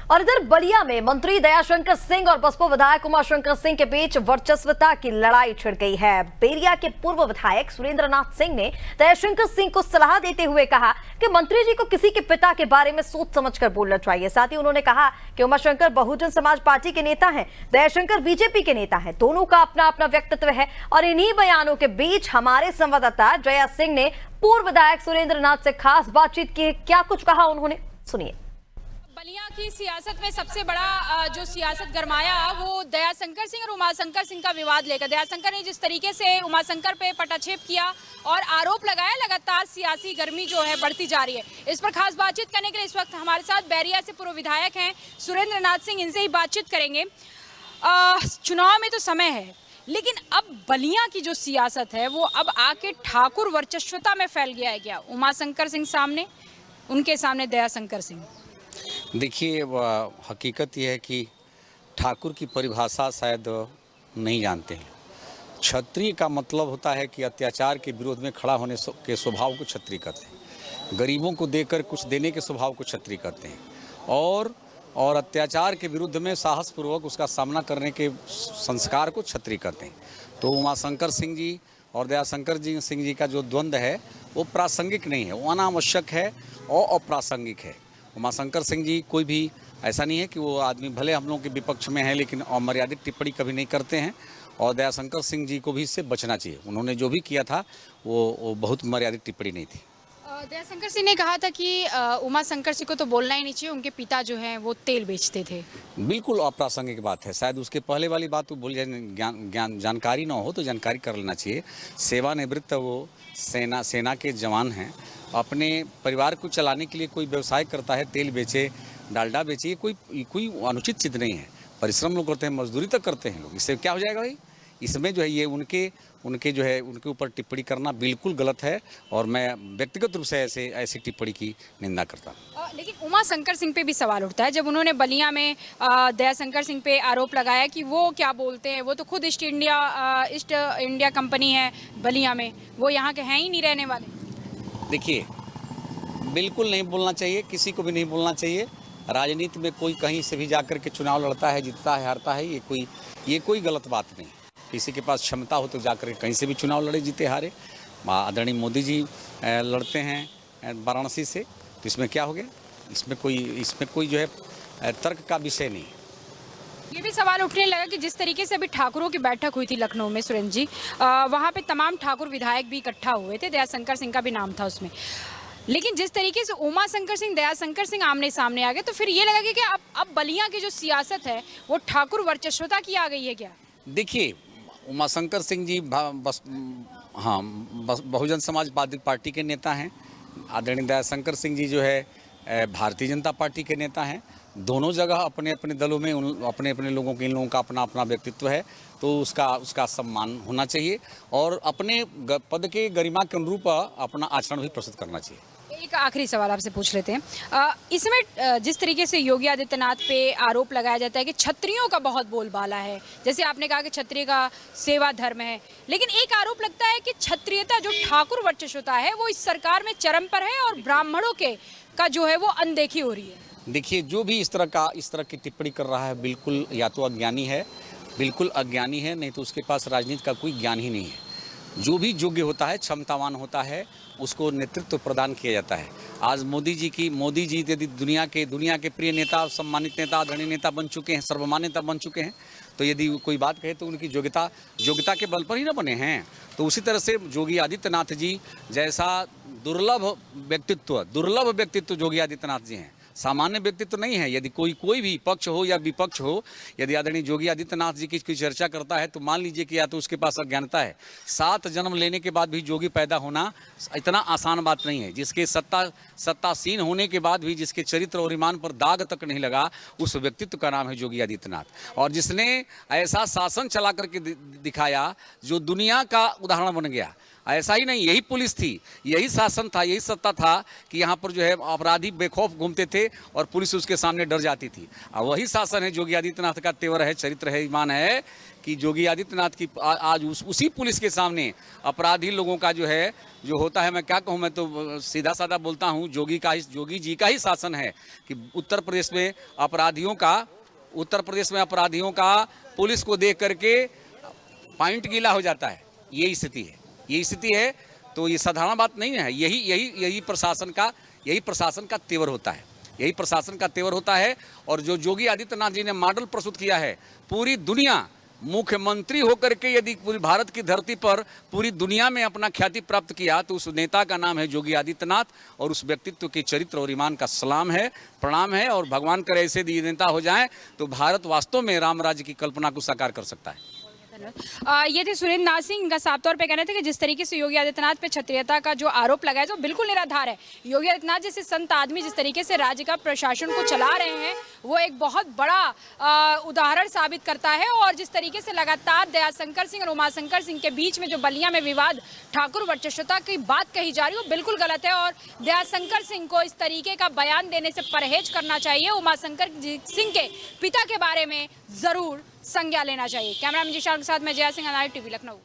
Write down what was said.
और इधर बलिया में मंत्री दयाशंकर सिंह और बसपा विधायक उमाशंकर सिंह के बीच वर्चस्वता की लड़ाई छिड़ गई है। बेरिया के पूर्व विधायक सुरेंद्रनाथ सिंह ने दयाशंकर सिंह को सलाह देते हुए कहा कि मंत्री जी को किसी के पिता के बारे में सोच समझकर बोलना चाहिए। साथ ही उन्होंने कहा कि उमाशंकर बहुजन समाज पार्टी के नेता हैं, दयाशंकर बीजेपी के नेता हैं। दोनों का अपना अपना व्यक्तित्व है। और इन्हीं बयानों के बीच हमारे संवाददाता जया सिंह ने पूर्व विधायक सुरेंद्रनाथ से खास बातचीत की। क्या कुछ कहा उन्होंने, सुनिए। बलिया की सियासत में सबसे बड़ा जो सियासत गरमाया वो दयाशंकर सिंह और उमाशंकर सिंह का विवाद लेकर। दयाशंकर ने जिस तरीके से उमाशंकर पे पटाक्षेप किया और आरोप लगाया, लगातार सियासी गर्मी जो है बढ़ती जा रही है। इस पर खास बातचीत करने के लिए इस वक्त हमारे साथ बैरिया से पूर्व विधायक हैं सुरेंद्रनाथ सिंह, इनसे ही बातचीत करेंगे। चुनाव में तो समय है, लेकिन अब बलिया की जो सियासत है वो अब आके ठाकुर वर्चस्वता में फैल गया है क्या? उमाशंकर सिंह सामने, उनके सामने दयाशंकर सिंह। देखिए, हकीकत यह है कि ठाकुर की परिभाषा शायद नहीं जानते हैं। क्षत्रिय का मतलब होता है कि अत्याचार के विरोध में खड़ा होने के स्वभाव को क्षत्रिय कहते हैं, गरीबों को देकर कुछ देने के स्वभाव को क्षत्रिय कहते हैं, और अत्याचार के विरुद्ध में साहसपूर्वक उसका सामना करने के संस्कार को क्षत्रिय कहते हैं। तो उमाशंकर सिंह जी और दयाशंकर सिंह जी का जो द्वंद्व है वो प्रासंगिक नहीं है, वो अनावश्यक है और अप्रासंगिक है। उमाशंकर सिंह जी कोई भी ऐसा नहीं है कि वो आदमी भले हम लोगों के विपक्ष में है, लेकिन अमर्यादित टिप्पणी कभी नहीं करते हैं। और दयाशंकर सिंह जी को भी इससे बचना चाहिए। उन्होंने जो भी किया था वो बहुत मर्यादित टिप्पणी नहीं थी। दयाशंकर सिंह ने कहा था कि उमाशंकर सिंह को तो बोलना ही नहीं चाहिए, उनके पिता जो हैं वो तेल बेचते थे। बिल्कुल अप्रासंगिक बात है। शायद उसके पहले वाली बात वो भूल जाए, जानकारी ना हो तो जानकारी कर लेना चाहिए। सेवानिवृत्त वो सेना के जवान हैं। अपने परिवार को चलाने के लिए कोई व्यवसाय करता है, तेल बेचे, डालडा बेचे, ये कोई अनुचित चीज़ नहीं है। परिश्रम लोग करते हैं, मजदूरी तक करते हैं लोग, इससे क्या हो जाएगा भाई? इसमें जो है ये उनके जो है उनके ऊपर टिप्पणी करना बिल्कुल गलत है और मैं व्यक्तिगत रूप से ऐसी टिप्पणी की निंदा करता हूँ। लेकिन उमाशंकर सिंह पे भी सवाल उठता है जब उन्होंने बलिया में दयाशंकर सिंह पे आरोप लगाया कि वो क्या बोलते हैं, वो तो खुद ईस्ट इंडिया कंपनी है बलिया में, वो यहाँ के हैं ही नहीं रहने वाले। देखिए, बिल्कुल नहीं बोलना चाहिए, किसी को भी नहीं बोलना चाहिए। राजनीति में कोई कहीं से भी जाकर के चुनाव लड़ता है, जीतता है, हारता है, ये कोई गलत बात नहीं। किसी के पास क्षमता हो तो जाकर कहीं से भी चुनाव लड़े, जीते हारे। आदरणीय मोदी जी लड़ते हैं वाराणसी से, तो इसमें क्या हो गया? इसमें कोई जो है तर्क का विषय नहीं। ये भी सवाल उठने लगा कि जिस तरीके से अभी ठाकुरों की बैठक हुई थी लखनऊ में सुरेंद्र जी, वहाँ पे तमाम ठाकुर विधायक भी इकट्ठा हुए थे, दयाशंकर सिंह का भी नाम था उसमें। लेकिन जिस तरीके से उमाशंकर सिंह दयाशंकर सिंह आमने सामने आ गए, तो फिर ये लगा कि अब बलिया की जो सियासत है वो ठाकुर वर्चस्वता की आ गई है क्या? देखिए, उमाशंकर सिंह जी बहुजन समाज पार्टी के नेता हैं। आदरणीय दयाशंकर सिंह जी जो है भारतीय जनता पार्टी के नेता हैं। दोनों जगह अपने अपने दलों में अपने अपने लोगों के, इन लोगों का अपना अपना व्यक्तित्व है, तो उसका सम्मान होना चाहिए और अपने पद के गरिमा के अनुरूप अपना आचरण भी प्रस्तुत करना चाहिए। एक आखिरी सवाल आपसे पूछ लेते हैं। इसमें जिस तरीके से योगी आदित्यनाथ पे आरोप लगाया जाता है कि क्षत्रियों का बहुत बोलबाला है, जैसे आपने कहा कि क्षत्रिय का सेवा धर्म है, लेकिन एक आरोप लगता है कि क्षत्रियता जो ठाकुर वर्चस्वता है वो इस सरकार में चरम पर है और ब्राह्मणों का जो है वो अनदेखी हो रही है। देखिए, जो भी इस तरह की टिप्पणी कर रहा है बिल्कुल या तो अज्ञानी है, नहीं तो उसके पास राजनीति का कोई ज्ञान ही नहीं है। जो भी योग्य होता है, क्षमतावान होता है, उसको नेतृत्व प्रदान किया जाता है। आज मोदी जी यदि दुनिया के प्रिय नेता, सम्मानित नेता, आदरणीय नेता बन चुके हैं, सर्वमान्य नेता बन चुके हैं, तो यदि कोई बात कहे तो उनकी योग्यता के बल पर ही ना बने हैं। तो उसी तरह से योगी आदित्यनाथ जी जैसा दुर्लभ व्यक्तित्व योगी आदित्यनाथ जी हैं। सामान्य व्यक्तित्व नहीं है। यदि कोई भी पक्ष हो या विपक्ष हो, यदि आदरणीय योगी आदित्यनाथ जी की चर्चा करता है तो मान लीजिए कि या तो उसके पास अज्ञानता है। 7 जन्म लेने के बाद भी योगी पैदा होना इतना आसान बात नहीं है। जिसके सत्तासीन होने के बाद भी जिसके चरित्र और ईमान पर दाग तक नहीं लगा, उस व्यक्तित्व का नाम है योगी आदित्यनाथ। और जिसने ऐसा शासन चला करके दिखाया जो दुनिया का उदाहरण बन गया। ऐसा ही नहीं, यही पुलिस थी, यही शासन था, यही सत्ता था कि यहाँ पर जो है अपराधी बेखौफ घूमते थे और पुलिस उसके सामने डर जाती थी। और वही शासन है, योगी आदित्यनाथ का तेवर है, चरित्र है, ईमान है कि योगी आदित्यनाथ की आज उसी पुलिस के सामने अपराधी लोगों का जो है जो होता है, मैं क्या कहूँ, मैं तो सीधा साधा बोलता हूँ, योगी जी का ही शासन है कि उत्तर प्रदेश में अपराधियों का पुलिस को देख करके पॉइंट गीला हो जाता है। यही स्थिति है। तो ये साधारण बात नहीं है। यही प्रशासन का तेवर होता है। यही प्रशासन का तेवर होता है। और जो योगी आदित्यनाथ जी ने मॉडल प्रस्तुत किया है, पूरी दुनिया मुख्यमंत्री होकर के यदि पूरी भारत की धरती पर पूरी दुनिया में अपना ख्याति प्राप्त किया तो उस नेता का नाम है योगी आदित्यनाथ, और उस व्यक्तित्व के चरित्र और ईमान का सलाम है, प्रणाम है। और भगवान करे ऐसे नेता हो जाएं तो भारत वास्तव में राम राज्य की कल्पना को साकार कर सकता है। ये थे सुरेंद्र नाथ सिंह। इनका साफ तौर पे कहना था कि जिस तरीके से योगी आदित्यनाथ पे क्षत्रियता का जो आरोप लगाया जो बिल्कुल निराधार है। योगी आदित्यनाथ जैसे संत आदमी जिस तरीके से राज्य का प्रशासन को चला रहे हैं वो एक बहुत बड़ा उदाहरण साबित करता है। और जिस तरीके से लगातार दयाशंकर सिंह और उमाशंकर सिंह के बीच में जो बलिया में विवाद ठाकुर वर्चस्वता की बात कही जा रही है वो बिल्कुल गलत है। और दयाशंकर सिंह को इस तरीके का बयान देने से परहेज करना चाहिए। उमाशंकर सिंह के पिता के बारे में जरूर संज्ञा लेना चाहिए। कैमरामैन जिशान के साथ मैं जया सिंह, अनारी टीवी, लखनऊ।